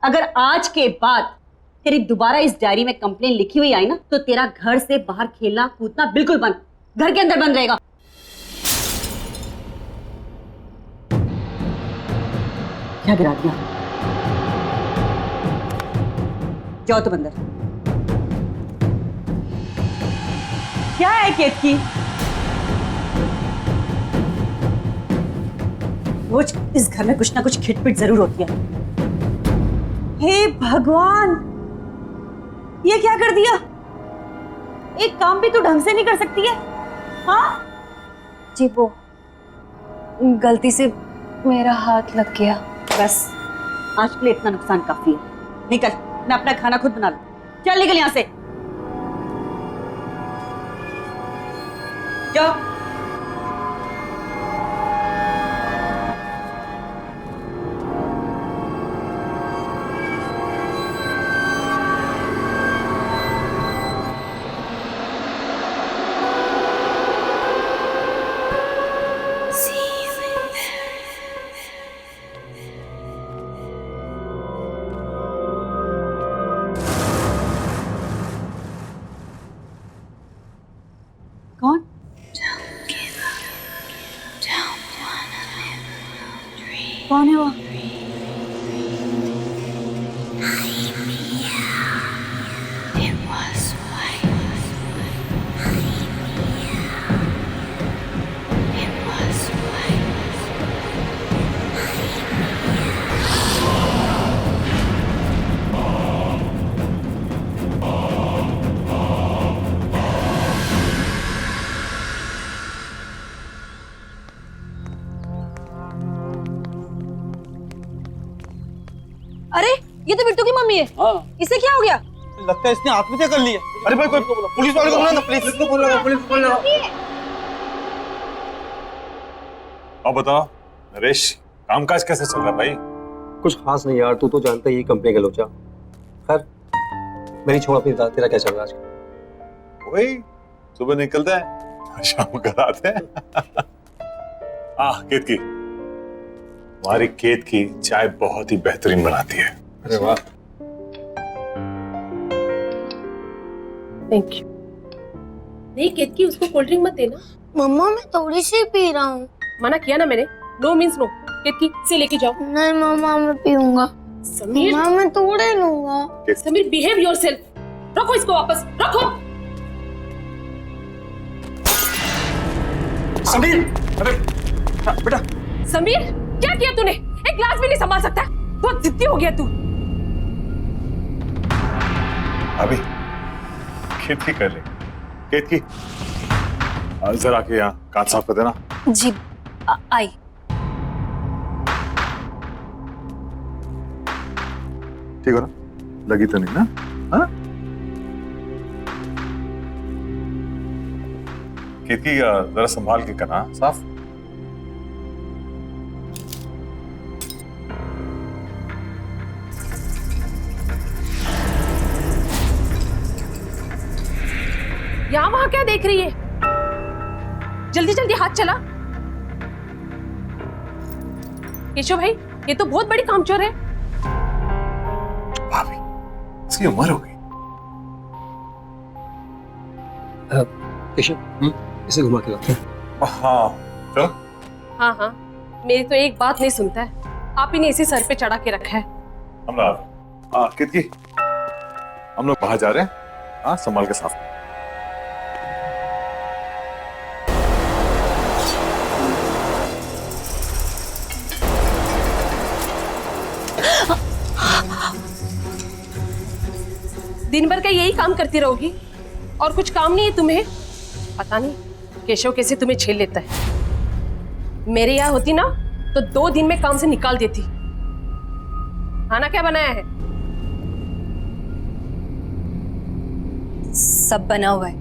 अगर आज के बाद तेरी दोबारा इस डायरी में कंप्लेन लिखी हुई आई ना, तो तेरा घर से बाहर खेलना कूदना बिल्कुल बंद, घर के अंदर बंद रहेगा। क्या गिरा दिया? जाओ तुम अंदर। क्या है केतकी? रोज इस घर में कुछ ना कुछ खिटपिट जरूर होती है। हे भगवान, ये क्या कर दिया? एक काम भी तो ढंग से नहीं कर सकती है। हाँ जी, वो गलती से मेरा हाथ लग गया। बस आज के लिए इतना नुकसान काफी है। निकल, मैं अपना खाना खुद बना लूं। चल निकल यहां से, जाओ। कौन? कौन है वो? अरे ये तो बिट्टू की मम्मी है। हाँ। इसे क्या हो गया? लगता है इसने आत्महत्या कर ली है। अरे भाई कोई पुलिस वाले को बुला ना, पुलिस को बोल लगा, पुलिस को बोल लगा। अब बताओ नरेश, कामकाज कैसे चल रहा है भाई? कुछ खास नहीं यार, तू तो जानता ही है कंपनी का लोचा। खैर मेरी छोड़, अपनी तेरा क्या चल रहा है आजकल? वही सुबह निकलते हैं शाम को आते हैं। केतकी, हमारी केत की चाय बहुत ही बेहतरीन बनाती है। अरे वाह, थैंक यू। नहीं केतकी, उसको कोल्ड ड्रिंक मत देना। मम्मा मैं थोड़ी सी पी रहा हूँ। मना किया ना मैंने, नो मीन्स नो। केतकी से लेके जाओ। नहीं मम्मा मैं पीऊंगा। समीर, मम्मा मैं थोड़े लूंगा। Sameer behave yourself. रखो इसको वापस, रखो। समीर, अरे बेटा। समीर क्या किया तूने? एक ग्लास भी नहीं संभाल सकता? बहुत जिद्दी हो गया तू। अभी केतकी कर ले। केतकी जरा के यहाँ कांच साफ कर देना। जी आई। ठीक हो ना? लगी तो नहीं ना? हाँ? केतकी जरा संभाल के करना साफ। यहाँ वहां क्या देख रही है? जल्दी जल्दी हाथ चला। केशव भाई, ये तो बहुत बड़ी कामचोर है। भाभी, इसकी उम्र हो गई। केशव इसे घुमा के लाते हैं। हाँ चलो। हाँ हाँ, मेरी तो एक बात नहीं सुनता है। आप ही ने इसे सर पे चढ़ा के रखा है। हम लोग केतकी, हम लोग बाहर जा रहे हैं। हाँ, संभाल के साफ। दिन भर का यही काम करती रहोगी और कुछ काम नहीं है तुम्हें? पता नहीं केशव कैसे तुम्हें झेल लेता है। मेरे यहाँ होती ना तो 2 दिन में काम से निकाल देती। खाना क्या बनाया है? सब बना हुआ है,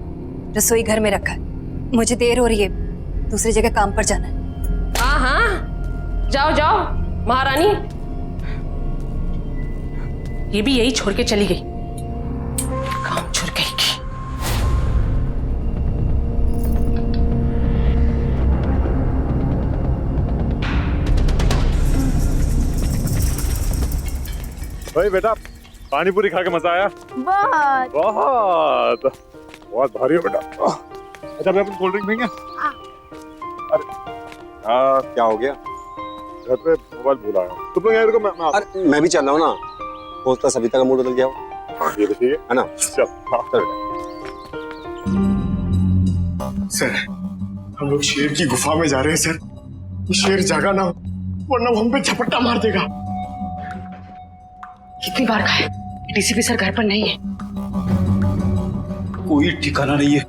रसोई घर में रखा है। मुझे देर हो रही है, दूसरी जगह काम पर जाना है। हाँ हाँ, जाओ जाओ महारानी। ये भी यही छोड़ के चली गई, काम छोड़ गई की। भाई बेटा पानी पूरी खा के मजा आया? बहुत। बहुत बहुत भारी है बेटा। अच्छा मैं अपनी कोल्ड ड्रिंक देंगे? अरे क्या हो गया? घर पे मोबाइल भूल आया हूँ। तुम लोग यहाँ रुको, मैं अरे मैं भी चल रहा हूँ ना, दोस्त सविता का मूड बदल गया हो, ये देखिए है ना? चल हाँ। चल बेटा। सर हम लोग शेर की गुफा में जा रहे हैं सर। ये शेर जागा ना हो, वरना वो हम पे झपट्टा मार देगा। कितनी बार कहा है डीसीपी सर घर पर नहीं है। कोई ठिकाना नहीं है,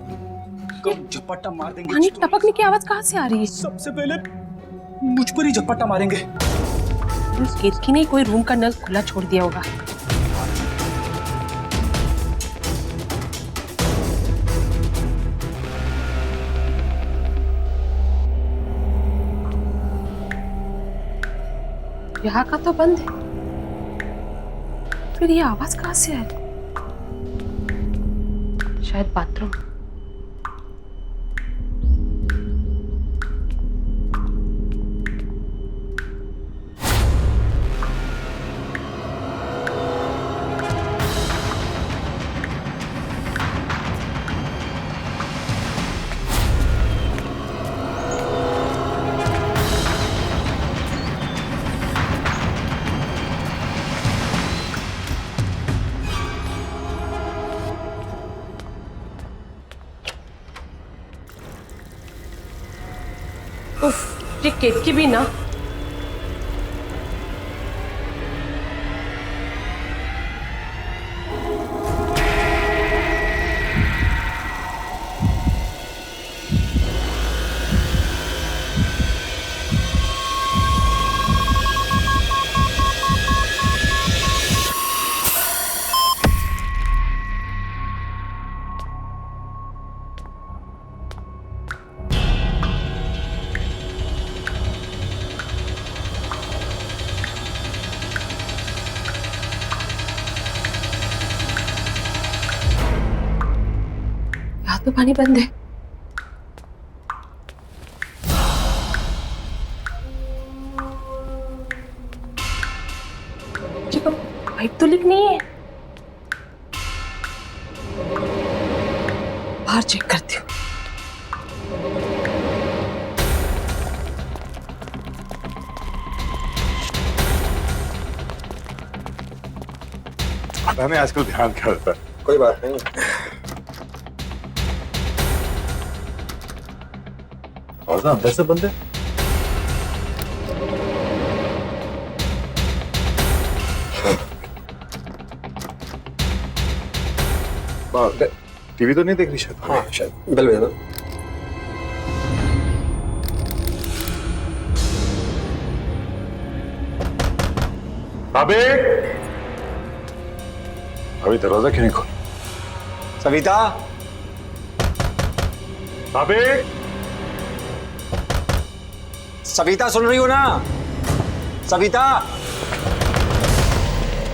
कब झपट्टा मार देंगे। पानी टपकने की आवाज कहाँ से आ रही है? सबसे पहले मुझ पर ही झपट्टा मारेंगे। उस केतकी ने कोई रूम का नल खुला छोड़ दिया होगा। यहाँ का तो बंद है, फिर ये आवाज कहाँ से आ रही? शायद बाथरूम। उफ, ये केतकी भी ना। तो पानी बंद है। पाइप तो लीक नहीं है। बाहर चेक करती हूँ। पता नहीं आजकल ध्यान क्या होता है। कोई बात नहीं। और ना अंदर से बंद है। टीवी तो नहीं देख रही शायद। हाँ शायद बेल बजा। भाभी अभी दरवाजा क्यों नहीं खोल? सविता, भाभी सविता सुन रही हो ना? सविता,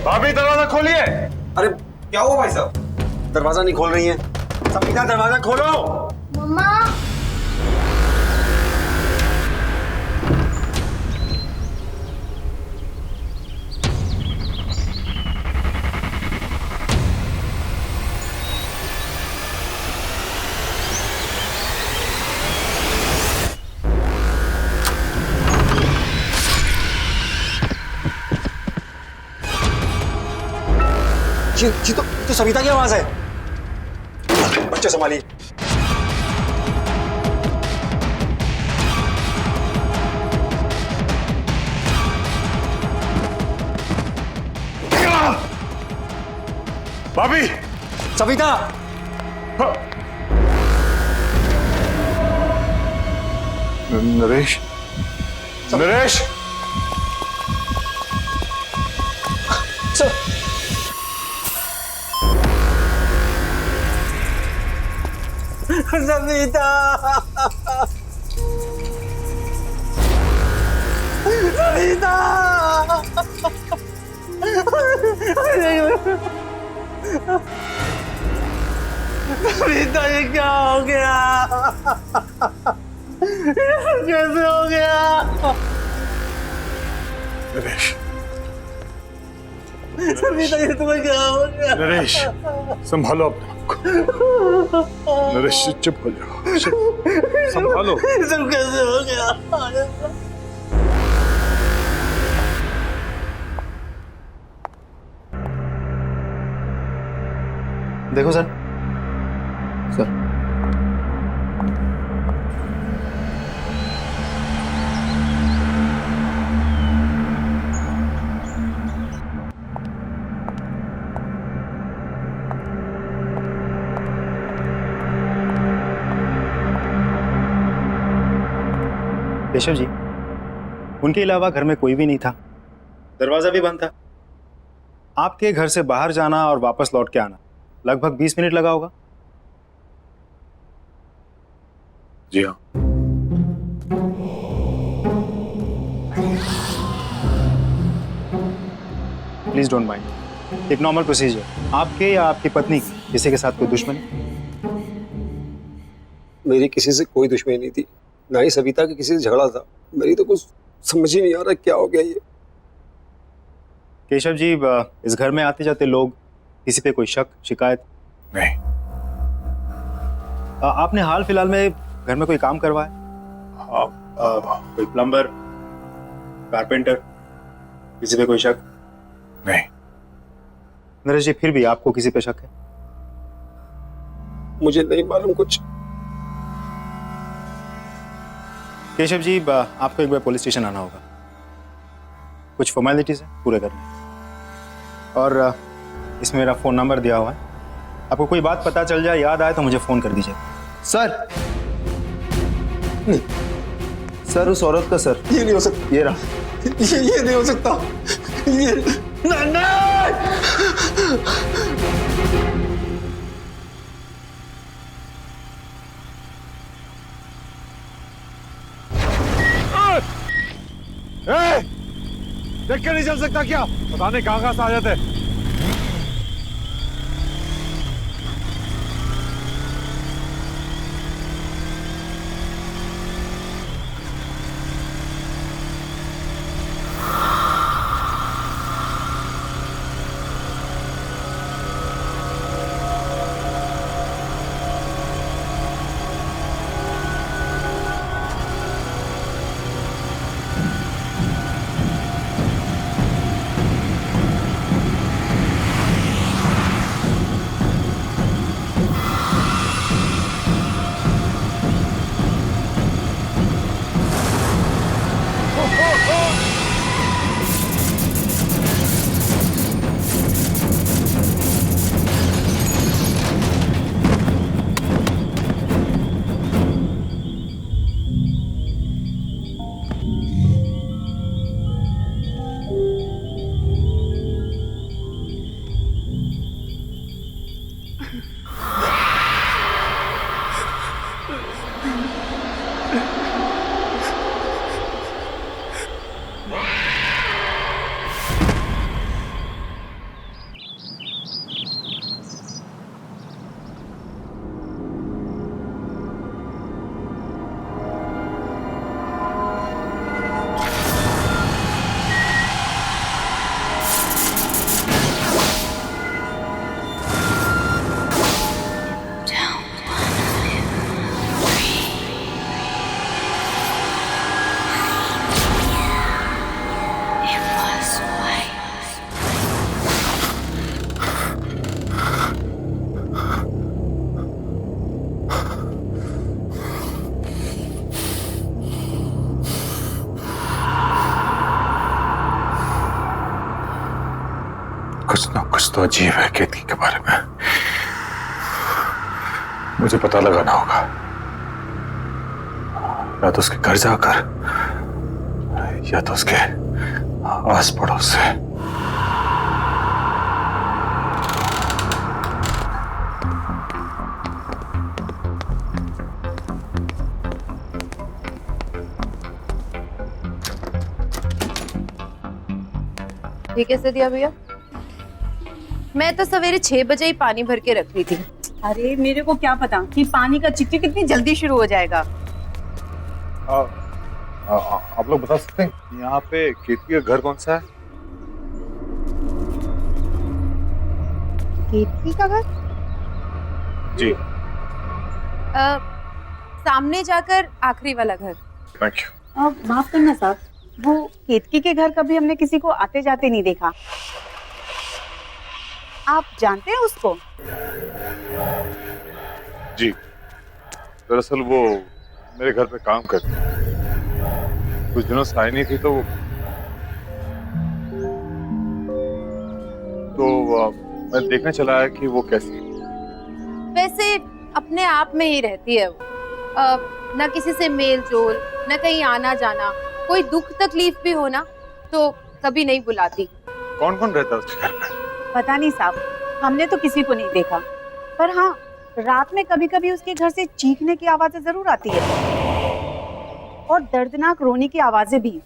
भाभी दरवाजा खोलिए। अरे क्या हुआ भाई साहब? दरवाजा नहीं खोल रही है। सविता दरवाजा खोलो। मम्मा। ये तो सविता की आवाज है। बच्चे संभालिए। भाभी सविता, नरेश, नरेश सविता, सविता, सविता ये क्या हो गया? कैसे हो गया? नरेश सविता ये तुम्हें क्या हो गया? नरेश संभालो अपने आप को। नरेश चुप हो जाओ, संभालो। ये सब कैसे हो गया? देखो सर, सर केशव जी, उनके अलावा घर में कोई भी नहीं था, दरवाजा भी बंद था। आपके घर से बाहर जाना और वापस लौट के आना लगभग 20 मिनट लगा होगा। जी हाँ। प्लीज डोंट माइंड, एक नॉर्मल प्रोसीजर। आपके या आपकी पत्नी की किसी के साथ कोई दुश्मनी? मेरी किसी से कोई दुश्मनी नहीं थी, ना ही सविता के किसी से झगड़ा था। मेरी तो कुछ समझ ही नहीं आ रहा क्या हो गया ये। केशव जी, इस घर में आते जाते लोग, किसी पे कोई शक शिकायत? नहीं। आपने हाल फिलहाल में घर में कोई काम करवाया? कोई प्लम्बर, कारपेंटर, किसी पे कोई शक? नहीं। नरेश जी, फिर भी आपको किसी पे शक है? मुझे नहीं मालूम कुछ। केशव जी, आपको एक बार पुलिस स्टेशन आना होगा, कुछ फॉर्मेलिटीज है पूरे करने, और इसमें मेरा फोन नंबर दिया हुआ है। आपको कोई बात पता चल जाए, याद आए तो मुझे फोन कर दीजिए। सर सर उस औरत का सर, ये नहीं हो सकता, ये रहा। ये नहीं हो सकता। ये देख के नहीं चल सकता क्या? पता नहीं कहाँ से आ जाते। कुछ ना कुछ तो अजीब है केतकी के बारे में। मुझे पता लगाना होगा, या तो उसके घर जाकर या तो उसके आस पड़ोस से। ये कैसे दिया भैया? मैं तो सवेरे 6 बजे ही पानी भर के रख ली थी। अरे मेरे को क्या पता कि पानी का चिट्ठी कितनी जल्दी शुरू हो जाएगा। आप लोग बता सकते हैं यहाँ पे केतकी का घर कौन सा है? केतकी का घर? जी सामने जाकर आखिरी वाला घर। Thank you. माफ करना साहब, वो केतकी के घर कभी हमने किसी को आते जाते नहीं देखा। आप जानते हैं उसको? जी दरअसल वो मेरे घर पे काम करती है, कुछ दिनों से आई नहीं थी तो मैं देखने चला आया कि वो कैसी है। वैसे अपने आप में ही रहती है वो, ना किसी से मेल जोल, ना कहीं आना जाना। कोई दुख तकलीफ भी हो ना तो कभी नहीं बुलाती। कौन कौन रहता है उसके घर पे? पता नहीं साहब, हमने तो किसी को नहीं देखा, पर हाँ रात में कभी कभी उसके घर से चीखने की आवाजें जरूर आती है और दर्दनाक रोने की आवाजें भी।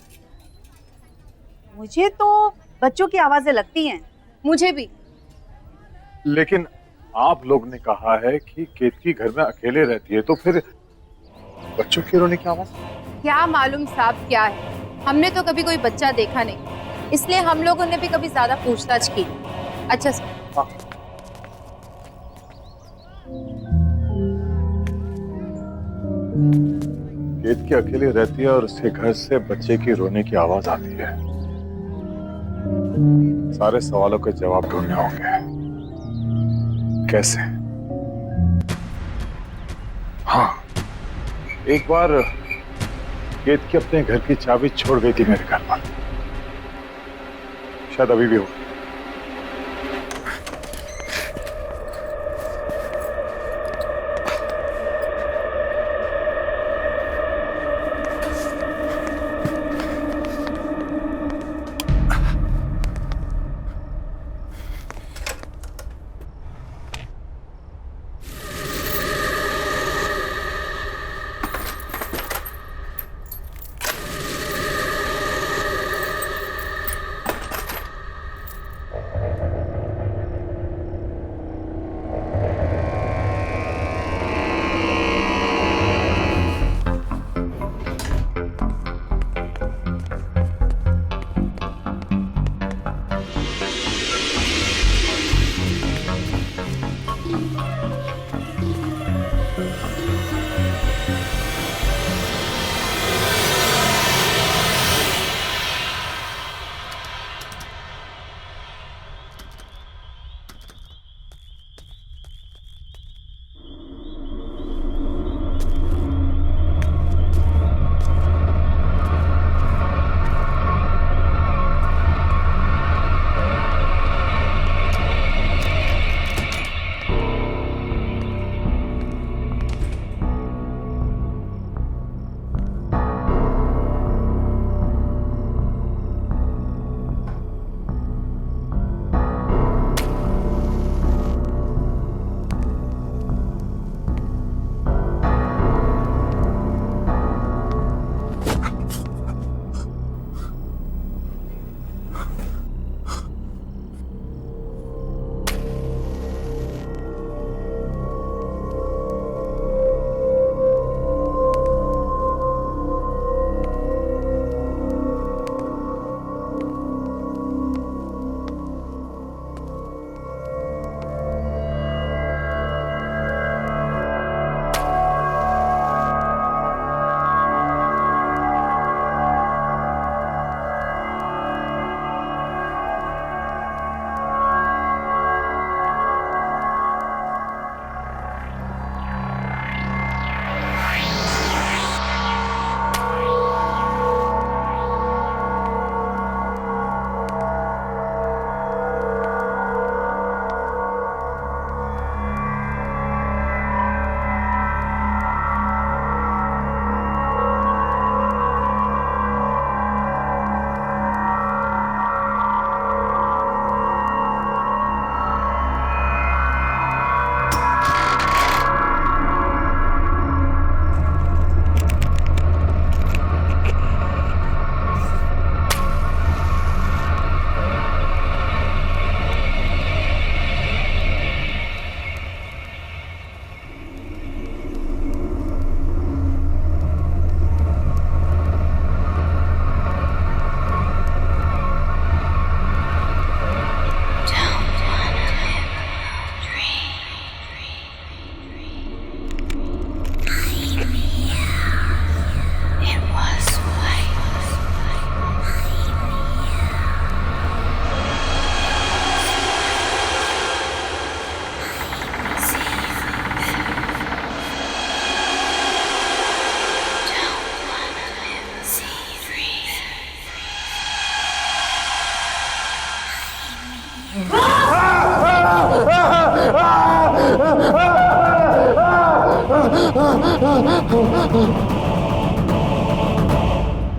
मुझे तो बच्चों की आवाजें लगती हैं। मुझे भी। लेकिन आप लोग ने कहा है कि केतकी घर में अकेले रहती है, तो फिर बच्चों की रोने की आवाज? क्या मालूम साहब क्या है, हमने तो कभी कोई बच्चा देखा नहीं, इसलिए हम लोगों ने भी कभी ज्यादा पूछताछ की। अच्छा सर। हाँ। केतकी अकेले रहती है और उसके घर से बच्चे की रोने की आवाज आती है। सारे सवालों के जवाब ढूंढने होंगे। कैसे? हाँ, एक बार केतकी अपने घर की चाबी छोड़ गई थी मेरे घर पर, शायद अभी भी हो।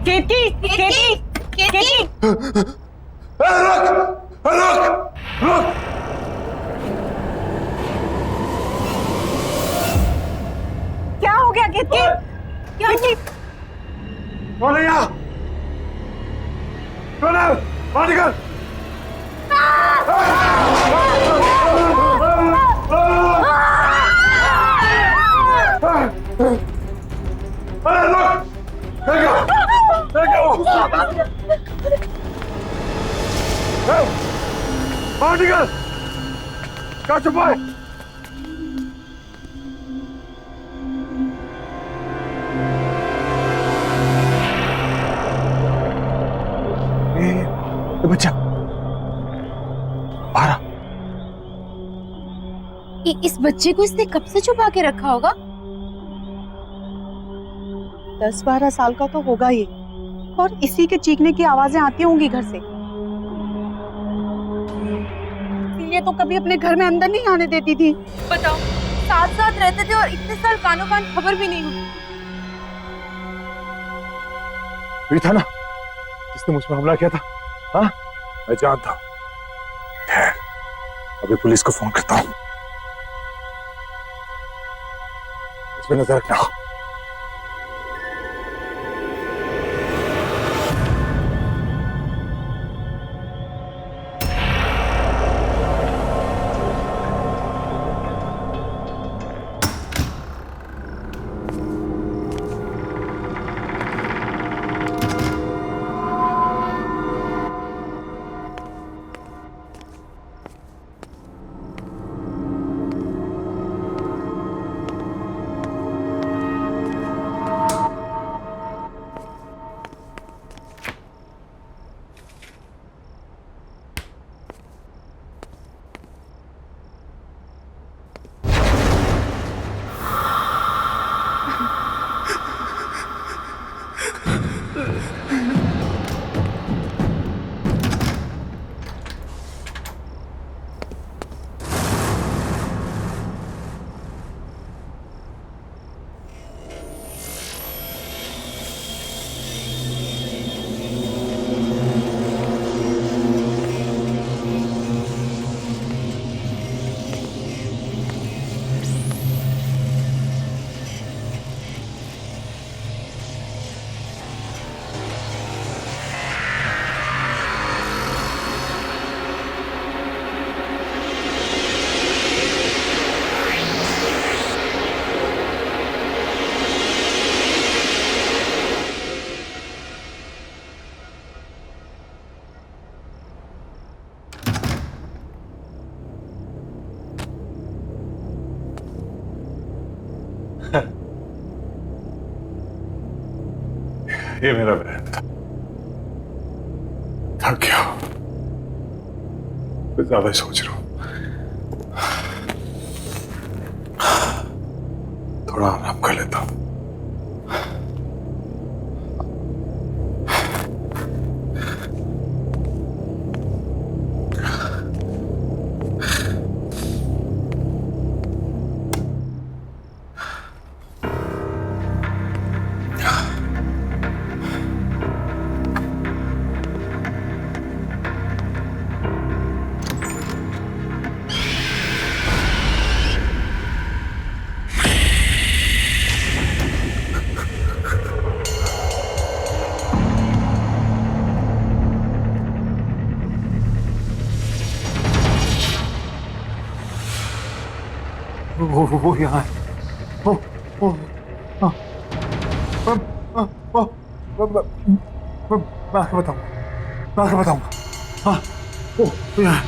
केतकी केतकी केतकी रुक रुक रुक। क्या हो गया केतकी? केतकी कौन है यहाँ? कौन है? बाहर निकल। अरे रुक! देखो! देखो! बाहर निकल! कहाँ छुपा है? ये बच्चा बाहर आ। इस बच्चे को इसने कब से छुपा के रखा होगा? 10-12 साल का तो होगा ये, और इसी के चीखने की आवाजें आती होंगी घर से। ये तो कभी अपने घर में अंदर नहीं आने देती थी। बताओ, साथ साथ रहते थे और इतने साल कानों कान खबर भी नहीं हुई। ये था ना जिसने मुझ पर हमला किया था? हाँ, मैं जानता हूँ। खैर, अभी पुलिस को फोन करता हूँ। इस पे नजर रखना। ये मेरा बहन था। थक गया हूं। कुछ ज्यादा ही सोच रहा हूं। थोड़ा आराम कर लेता हूं। वो यहाँ है। मैं आके बताऊंगा। हाँ, वो यहाँ है।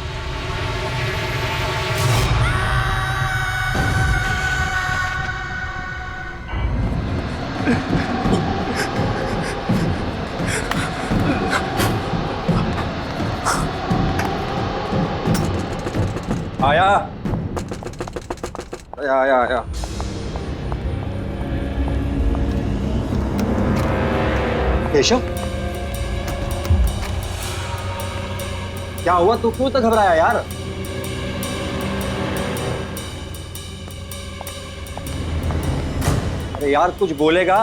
आया आया आया। केशव, क्या हुआ? तू क्यों तो घबराया यार? अरे यार कुछ बोलेगा।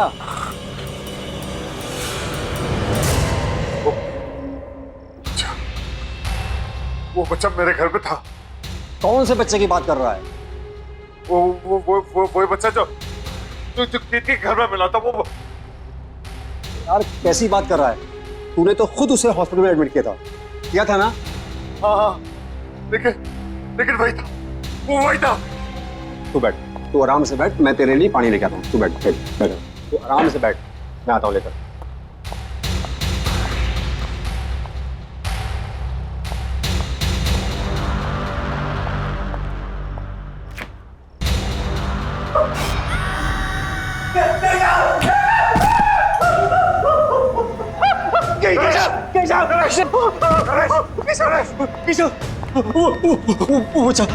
वो बच्चा मेरे घर पे था। कौन से बच्चे की बात कर रहा है? वो बच्चा जो कीर्ति के घर में मिला था वो। यार कैसी बात कर रहा है? तूने तो खुद उसे हॉस्पिटल में एडमिट किया था ना? हाँ लेकिन वही था, वो वही था। तू बैठ, तू आराम से बैठ, मैं तेरे लिए पानी लेके आता हूँ। तू बैठ बैठ बैठ, तू आराम से बैठ, मैं आता हूँ लेकर।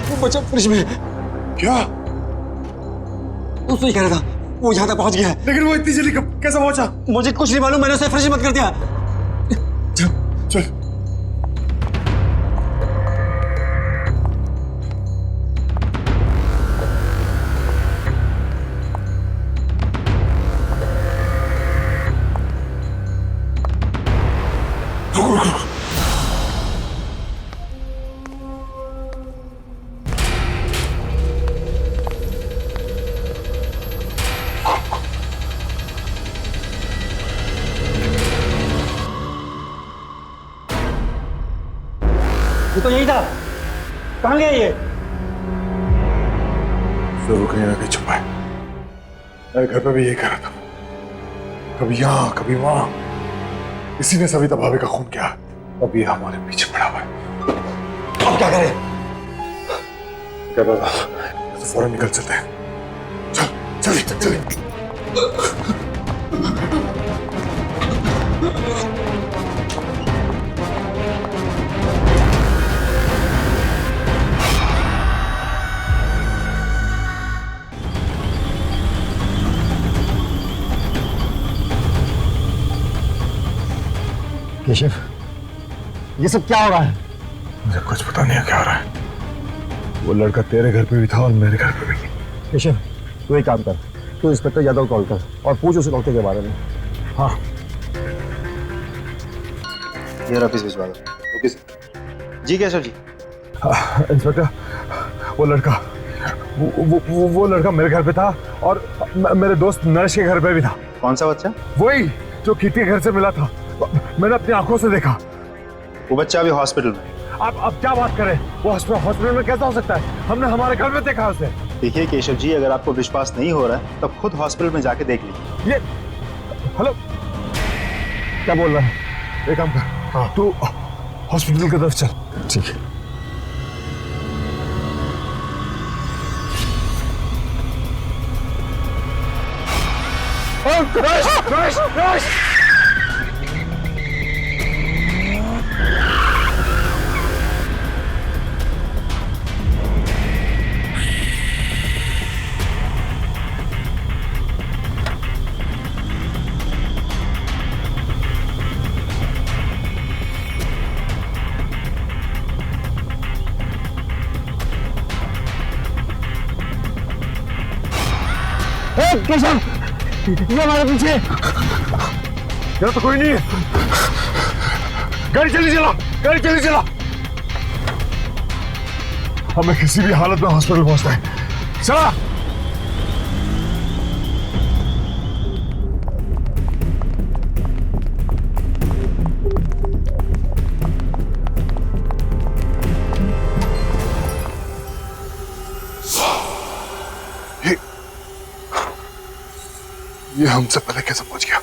वो बच्चा फ्रिज में। क्या? तू सही कह रहा था, वो यहाँ तक पहुंच गया है। लेकिन वो इतनी जल्दी कैसे पहुंचा? मुझे कुछ नहीं मालूम, मैंने उसे फ्रिज में बंद कर दिया। चल ये तो यही था। कहाँ गया ये? जरूर कहीं ना कहीं छुपा है। मेरे घर पे भी यही कर रहा था, कभी यहाँ कभी वहां। इसी ने सविता भाभी का खून किया, अभी हमारे पीछे पड़ा हुआ है। अब क्या करें? क्या पता, तो फौरन निकल चलते हैं। चल चल। केशव, ये सब क्या हो रहा है? मुझे कुछ पता नहीं है क्या हो रहा है। वो लड़का तेरे घर पे भी था और मेरे घर पे भी। केशव, तू एक काम कर, तू इंस्पेक्टर यादव कॉल कर और पूछ उसे डॉक्टर के बारे में। हाँ ये ऑफिस भिजवा दो। Okay sir. जी केशव जी। इंस्पेक्टर, वो लड़का मेरे घर पे था और मेरे दोस्त नरेश के घर पे भी था। कौन सा बच्चा? वही जो कीर्ति के घर से मिला था, मैंने अपनी आंखों से देखा। वो बच्चा अभी हॉस्पिटल में। अब क्या बात करें, वो हॉस्पिटल में कैसा हो सकता है? हमने हमारे घर में देखा उसे। देखिए केशव जी, अगर आपको विश्वास नहीं हो रहा है तब खुद हॉस्पिटल में जाके देख लीजिए। ये हेलो, क्या बोल रहा है? एक काम कर, हाँ तू हॉस्पिटल की तरफ चल। ठीक है। नरेश! केशव, ये हमारे पीछे। यहाँ तो कोई नहीं है। गाड़ी जल्दी चला। हमें किसी भी हालत में हॉस्पिटल पहुंचना है। चला। ये हमसे पहले कैसे पहुंच गया?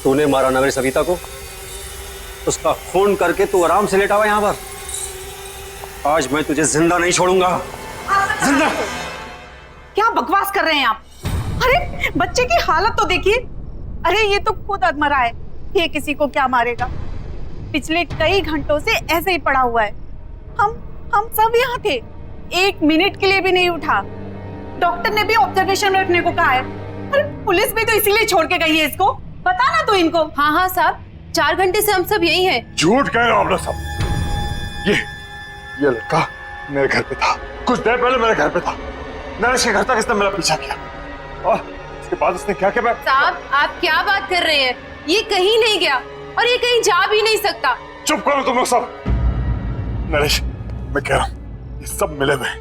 तूने मारा ना मेरी सविता को, उसका खून करके तू आराम से लेटा हुआ यहाँ पर। आज मैं तुझे जिंदा नहीं छोड़ूंगा। जिंदा? क्या बकवास कर रहे हैं आप? अरे बच्चे की हालत तो देखिए। अरे ये तो खुद अधमरा है, ये किसी को क्या मारेगा? पिछले कई घंटों से ऐसे ही पड़ा हुआ है। हम सब यहाँ थे, 1 मिनट के लिए भी नहीं उठा। डॉक्टर ने भी ऑब्जर्वेशन में रखने को कहा है। अरे पुलिस भी तो इसीलिए छोड़ के गई है इसको। बता ना तू इनको। हाँ साहब, 4 घंटे से हम सब यही हैं। झूठ कह रहे हो आप लोग सब। ये लड़का मेरे घर पे था, कुछ देर पहले मेरे घर पे था। नरेश के घर तक इसने मेरा पीछा किया। और इसके बाद उसने क्या किया? साहब आप क्या बात कर रहे हैं? ये कहीं नहीं गया और ये कहीं जा भी नहीं सकता। चुप करो तुम लोग सब। नरेश, मैं कह रहा हूँ ये सब मिले हुए हैं।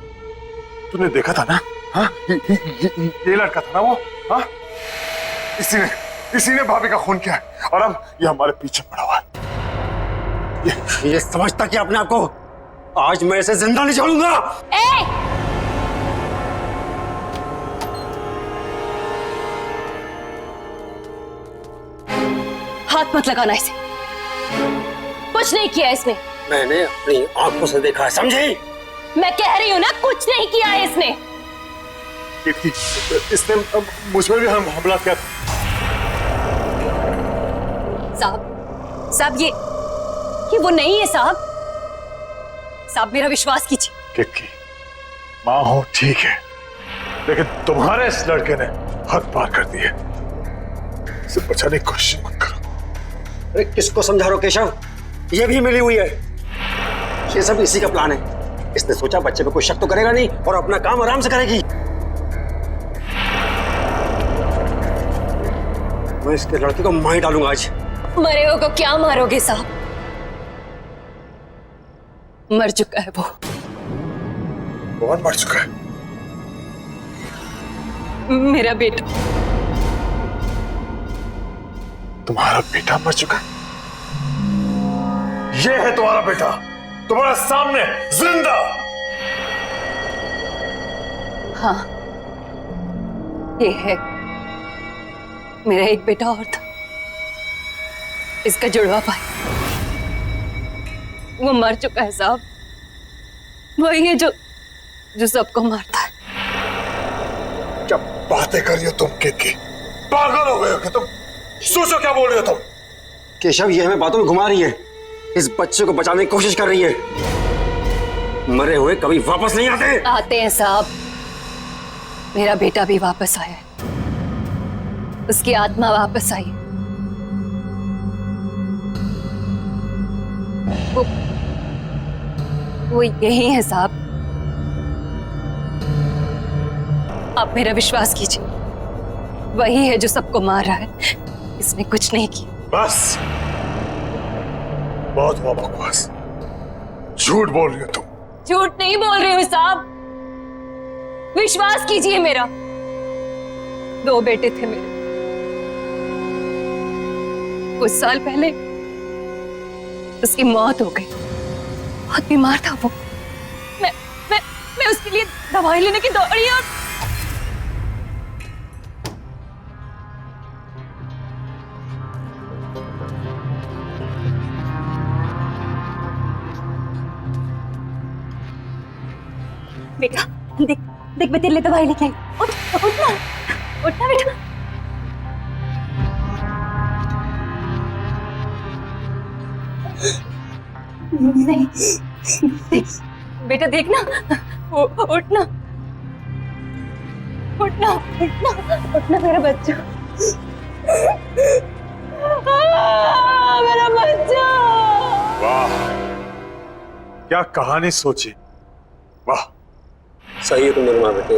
तूने देखा था ना? हाँ, ये लड़का था ना वो? हाँ, इसी ने भाभी का खून किया है और अब ये हमारे पीछे पड़ा हुआ है। ये समझता कि अपने आप को आज मैं इसे जिंदा नहीं छोड़ूंगा। हाथ मत लगाना इसे, कुछ नहीं किया इसने। मैंने अपनी आंखों से देखा है, समझी? मैं कह रही हूँ ना, कुछ नहीं किया है इसने। इसने मुझ पर भी हमला किया। साहब ये वो नहीं है साहब। साहब मेरा विश्वास कीजिए। किक्की, माँ हो ठीक है, लेकिन तुम्हारे इस लड़के ने हद पार कर दी है। इसे बचाने की कोशिश मत करो। अरे किसको समझा रहे हो केशव? ये भी मिली हुई है। ये सब इसी का प्लान है। इसने सोचा बच्चे पे कोई शक तो करेगा नहीं और अपना काम आराम से करेगी। मैं इसके लड़के को मार डालूंगा आज। मरे हो को क्या मारोगे साहब? मर चुका है वो। कौन मर चुका है? मेरा बेटा। तुम्हारा बेटा मर चुका है? ये है तुम्हारा बेटा, तुम्हारे सामने जिंदा। हाँ, ये है। मेरा एक बेटा और था, इसका जुड़वा भाई। वो मर चुका है साहब। वही है जो सबको मारता है। क्या बातें कर रही हो तुम किक्की? पागल हो गए हो कि तुम? सोचो क्या बोल रहे हो तुम? केशव ये हमें बातों में घुमा रही है। इस बच्चे को बचाने की कोशिश कर रही है। मरे हुए कभी वापस नहीं आते। आते हैं साहब। मेरा बेटा भी वापस आया है, उसकी आत्मा वापस आई। वो यही है साहब। आप मेरा विश्वास कीजिए, वही है जो सबको मार रहा है। इसने कुछ नहीं किया। बस, बहुत हुआ बकवास। झूठ बोल रही हो तुम। झूठ नहीं बोल रही हूँ साहब, विश्वास कीजिए मेरा। 2 बेटे थे मेरे। कुछ साल पहले उसकी मौत हो गई। बहुत बीमार था वो। मैं उसके लिए दवाई लेने की दौड़ी और बेटा देख देख, मैं तेरे लिए दवाई लेके आई। उठना उठना बेटा। नहीं बेटा, देखना। उठना उठना उठना उठना, मेरा बच्चा। मेरा बच्चा। वाह, क्या कहानी सोची। वाह, सही है तुम दोनों मां बेटे।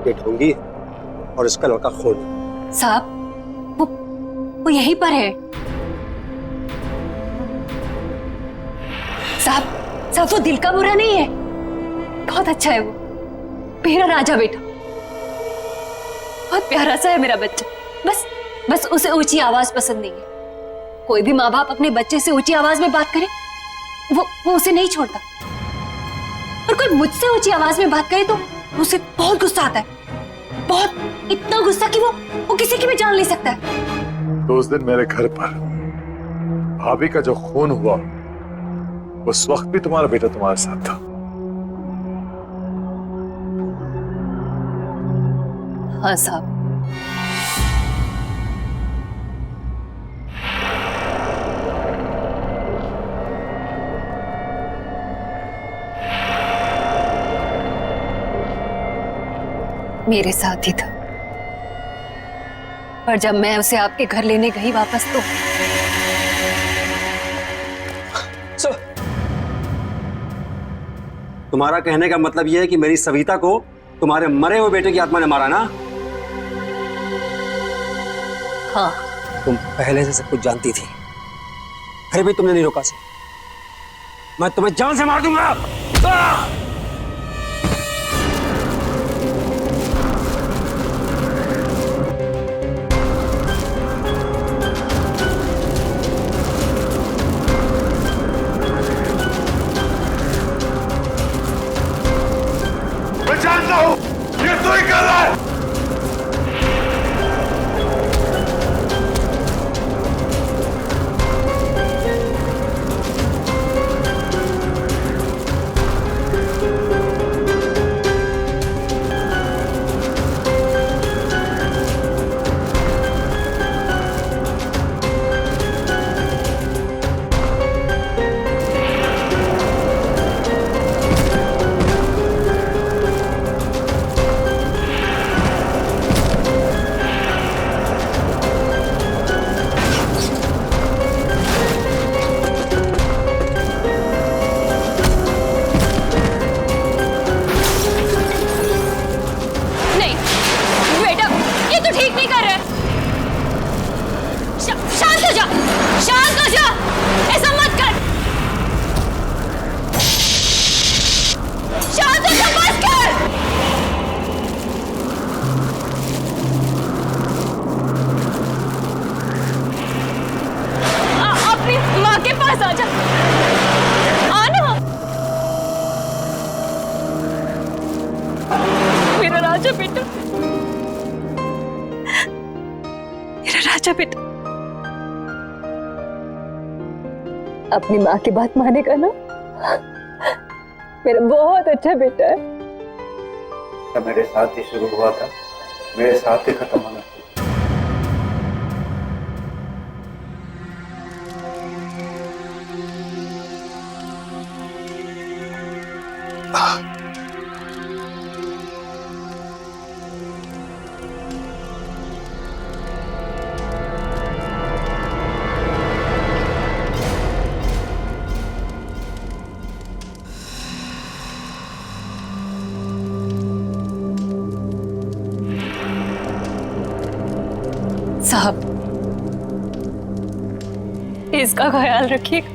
ये ढोंगी और इसका लड़का खून। साहब वो यहीं पर है। साहब वो दिल का बुरा नहीं है, बहुत अच्छा है। वो मेरा राजा बेटा, बहुत प्यारा सा है मेरा बच्चा। बस उसे ऊंची आवाज पसंद नहीं है। कोई भी माँ बाप अपने बच्चे से ऊंची आवाज में बात करे वो उसे नहीं छोड़ता। और कोई मुझसे ऊंची आवाज में बात करे तो उसे बहुत गुस्सा आता है। बहुत, इतना गुस्सा कि वो किसी की भी जान ले सकता है। तो उस दिन मेरे घर पर भाभी का जो खून हुआ, उस वक्त भी तुम्हारा बेटा तुम्हारे साथ था। हाँ साहब। मेरे साथ ही था, पर जब मैं उसे आपके घर लेने गई वापस तो तुम्हारा कहने का मतलब यह है कि मेरी सविता को तुम्हारे मरे हुए बेटे की आत्मा ने मारा ना? हाँ, तुम पहले से सब कुछ जानती थी, फिर भी तुमने नहीं रोका से। मैं तुम्हें जान से मार दूंगा। मैं जानता हूं ये तू ही कर रहा है। नहीं बेटा, ये तो ठीक नहीं कर रहा है। शांत हो जा, शांत हो जा, ऐसा मत कर। शांत हो जा, बस कर। अपनी माँ के पास आ जा, आना। मेरा राजा बेटा, मेरा राजा बेटा, अपनी माँ की बात मानेगा ना? मेरा बहुत अच्छा बेटा है। मेरे साथ ही शुरू हुआ था, मेरे साथ ही खत्म होना। साहब, इसका ख्याल रखिएगा।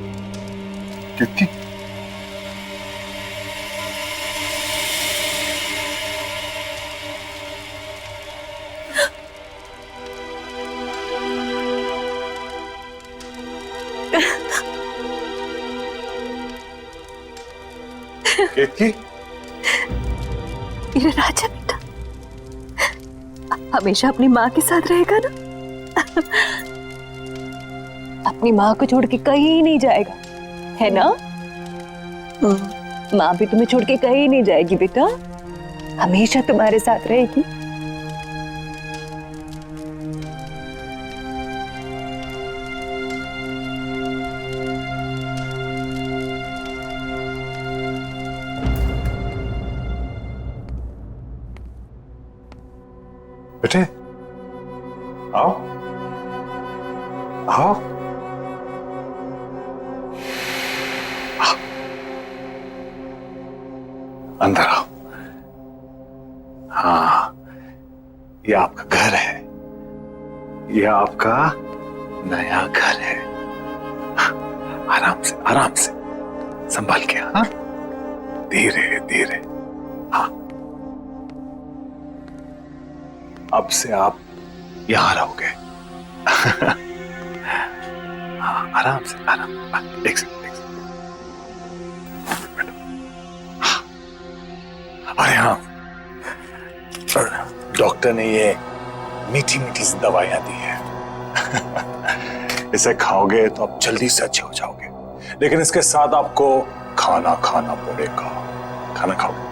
कीर्ति, कीर्ति, मेरा राजा बेटा हमेशा अपनी माँ के साथ रहेगा ना? अपनी माँ को छोड़ के कहीं नहीं जाएगा, है ना? माँ भी तुम्हें छोड़ के कहीं नहीं जाएगी बेटा, हमेशा तुम्हारे साथ रहेगी। बेटे आओ आओ। अंदर आओ। हाँ, ये आपका घर है, ये आपका नया घर है। आराम से संभाल के। हाँ, धीरे धीरे। हाँ, अब से आप यहां रहोगे। हाँ, आराम से, आराम। एक सेकंड। अरे हाँ, डॉक्टर ने ये मीठी मीठी सी दवाइयां दी है। इसे खाओगे तो आप जल्दी से अच्छे हो जाओगे, लेकिन इसके साथ आपको खाना खाना पड़ेगा। खाना खाओगे?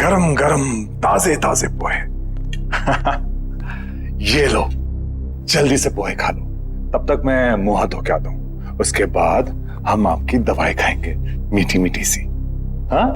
गरम गरम ताजे ताजे पोहे। ये लो, जल्दी से पोहे खा लो, तब तक मैं मुंह हाथ धो के आता हूं। उसके बाद हम आपकी दवाई खाएंगे, मीठी मीठी सी। हाँ